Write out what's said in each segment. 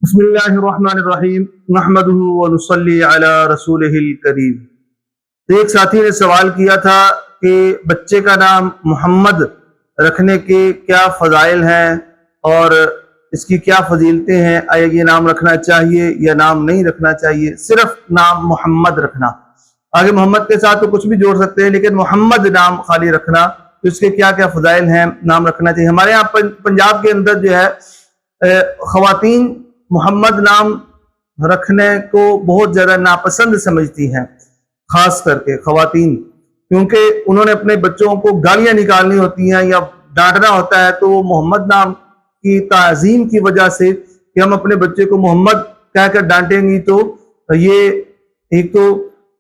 بسم اللہ الرحمن الرحیم نحمدہ ونصلی علی رسولہ الکریم۔ تو ایک ساتھی نے سوال کیا تھا کہ بچے کا نام محمد رکھنے کے کیا فضائل ہیں اور اس کی کیا فضیلتیں ہیں، آیا یہ نام رکھنا چاہیے یا نام نہیں رکھنا چاہیے؟ صرف نام محمد رکھنا، آگے محمد کے ساتھ تو کچھ بھی جوڑ سکتے ہیں، لیکن محمد نام خالی رکھنا، تو اس کے کیا کیا فضائل ہیں، نام رکھنا چاہیے؟ ہمارے یہاں پنجاب کے اندر جو ہے خواتین محمد نام رکھنے کو بہت زیادہ ناپسند سمجھتی ہیں، خاص کر کے خواتین، کیونکہ انہوں نے اپنے بچوں کو گالیاں نکالنی ہوتی ہیں یا ڈانٹنا ہوتا ہے، تو وہ محمد نام کی تعظیم کی وجہ سے کہ ہم اپنے بچے کو محمد کہہ کر ڈانٹیں گی تو یہ ایک تو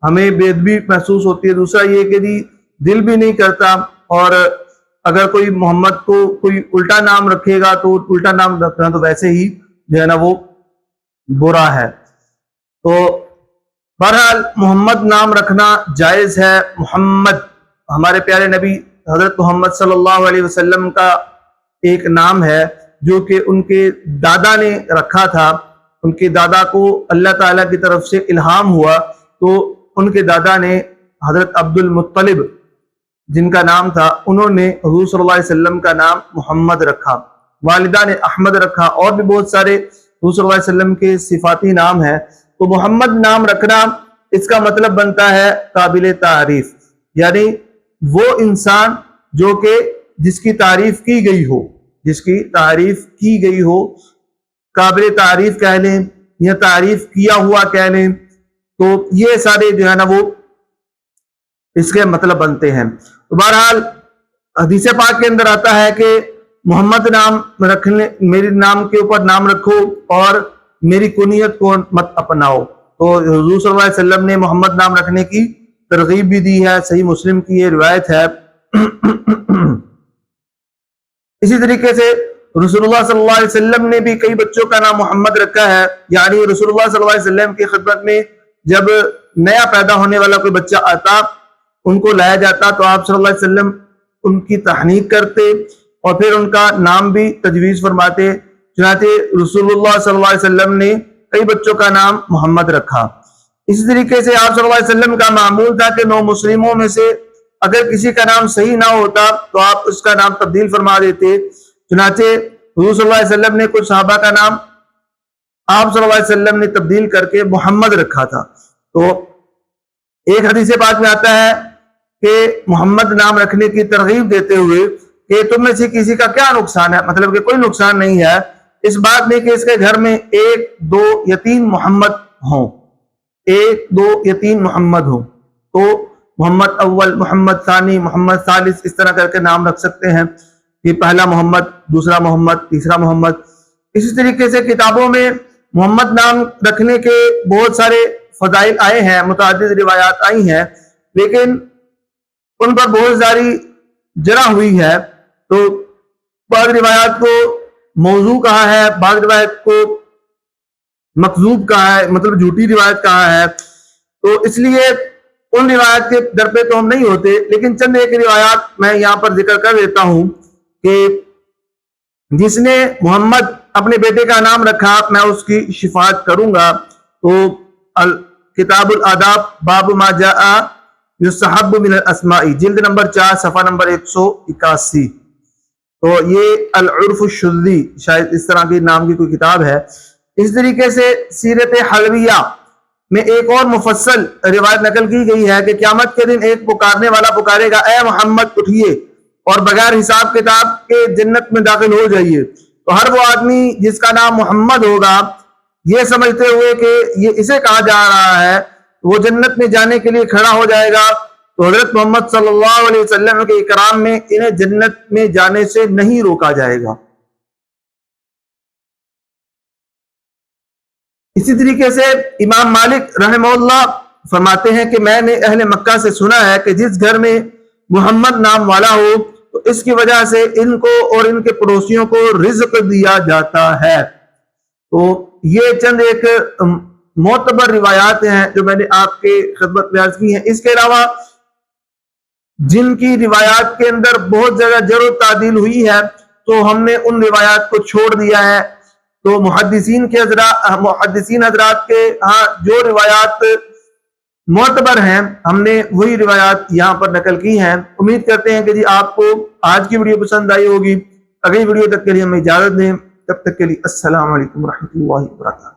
ہمیں بے ادبی محسوس ہوتی ہے، دوسرا یہ کہ دل بھی نہیں کرتا، اور اگر کوئی محمد کو کوئی الٹا نام رکھے گا تو الٹا نام رکھنا تو ویسے ہی جو ہے نا وہ برا ہے۔ تو بہرحال محمد نام رکھنا جائز ہے۔ محمد ہمارے پیارے نبی حضرت محمد صلی اللہ علیہ وسلم کا ایک نام ہے جو کہ ان کے دادا نے رکھا تھا۔ ان کے دادا کو اللہ تعالیٰ کی طرف سے الہام ہوا تو ان کے دادا نے حضرت عبد المطلب جن کا نام تھا، انہوں نے حضور صلی اللہ علیہ وسلم کا نام محمد رکھا۔ والدہ نے احمد رکھا، اور بھی بہت سارے حضور صلی اللہ علیہ وسلم کے صفاتی نام ہیں۔ تو محمد نام رکھنا اس کا مطلب بنتا ہے قابل تعریف، یعنی وہ انسان جو کہ جس کی تعریف کی گئی ہو، جس کی تعریف کی گئی ہو، قابل تعریف کہہ لیں یا تعریف کیا ہوا کہہ لیں، تو یہ سارے جو ہے نا وہ اس کے مطلب بنتے ہیں۔ تو بہرحال حدیث پاک کے اندر آتا ہے کہ محمد نام رکھنے، میرے نام کے اوپر نام رکھو اور میری کنیت کو مت اپناؤ۔ تو حضور صلی اللہ علیہ وسلم نے محمد نام رکھنے کی ترغیب بھی دی ہے، صحیح مسلم کی یہ روایت ہے۔ اسی طریقے سے رسول اللہ صلی اللہ علیہ وسلم نے بھی کئی بچوں کا نام محمد رکھا ہے، یعنی رسول اللہ صلی اللہ علیہ وسلم کی خدمت میں جب نیا پیدا ہونے والا کوئی بچہ آتا، ان کو لایا جاتا، تو آپ صلی اللہ علیہ وسلم ان کی تحنیک کرتے اور پھر ان کا نام بھی تجویز فرماتے۔ چنانچہ رسول اللہ صلی اللہ علیہ وسلم نے کئی بچوں کا نام محمد رکھا۔ اسی طریقے سے آپ صلی اللہ علیہ وسلم کا معمول تھا کہ 9 مسلموں میں سے اگر کسی کا نام صحیح نہ ہوتا تو آپ اس کا نام تبدیل فرما دیتے۔ چنانچہ حضور صلی اللہ علیہ وسلم نے کچھ صحابہ کا نام آپ صلی اللہ علیہ وسلم نے تبدیل کر کے محمد رکھا تھا۔ تو ایک حدیث پاک میں آتا ہے کہ محمد نام رکھنے کی ترغیب دیتے ہوئے کہ تم میں سے کسی کا کیا نقصان ہے، مطلب کہ کوئی نقصان نہیں ہے اس بات میں کہ اس کے گھر میں 1 2 یا 3 محمد ہوں، 1 2 یا 3 محمد ہوں، تو محمد اول، محمد ثانی، محمد ثالث، اس طرح کر کے نام رکھ سکتے ہیں کہ پہلا محمد، دوسرا محمد، تیسرا محمد۔ اسی طریقے سے کتابوں میں محمد نام رکھنے کے بہت سارے فضائل آئے ہیں، متعدد روایات آئی ہیں، لیکن ان پر بہت ساری جرح ہوئی ہے۔ تو بعض روایات کو موضوع کہا ہے، بعض روایت کو مکذوب کہا ہے، مطلب جھوٹی روایت کہا ہے۔ تو اس لیے ان روایت کے در پہ تو ہم نہیں ہوتے، لیکن چند ایک روایات میں یہاں پر ذکر کر دیتا ہوں کہ جس نے محمد اپنے بیٹے کا نام رکھا میں اس کی شفاعت کروں گا۔ تو کتاب الآداب باب ما جاء یستحب من الاسماء، جلد نمبر 4 صفحہ نمبر 181۔ تو یہ العرف الشذی شاید اس طرح کی نام کی کوئی کتاب ہے۔ اس طریقے سے سیرت حلویہ میں ایک اور مفصل روایت نقل کی گئی ہے کہ قیامت کے دن ایک پکارنے والا پکارے گا، اے محمد اٹھیے اور بغیر حساب کتاب کے جنت میں داخل ہو جائیے۔ تو ہر وہ آدمی جس کا نام محمد ہوگا، یہ سمجھتے ہوئے کہ یہ اسے کہا جا رہا ہے، وہ جنت میں جانے کے لیے کھڑا ہو جائے گا۔ تو حضرت محمد صلی اللہ علیہ وسلم کے اکرام میں انہیں جنت میں جانے سے نہیں روکا جائے گا۔ اسی طریقے سے امام مالک رحمہ اللہ فرماتے ہیں کہ میں نے اہل مکہ سے سنا ہے کہ جس گھر میں محمد نام والا ہو تو اس کی وجہ سے ان کو اور ان کے پڑوسیوں کو رزق دیا جاتا ہے۔ تو یہ چند ایک معتبر روایات ہیں جو میں نے آپ کے خدمت میں عرض کی ہیں۔ اس کے علاوہ جن کی روایات کے اندر بہت زیادہ جرح و تعدیل ہوئی ہے تو ہم نے ان روایات کو چھوڑ دیا ہے۔ تو محدثین حضرات کے ہاں جو روایات معتبر ہیں ہم نے وہی روایات یہاں پر نقل کی ہیں. امید کرتے ہیں کہ جی آپ کو آج کی ویڈیو پسند آئی ہوگی. اگلی ویڈیو تک کے لیے ہمیں اجازت دیں. تب تک کے لیے السلام علیکم ورحمۃ اللہ وبرکاتہ.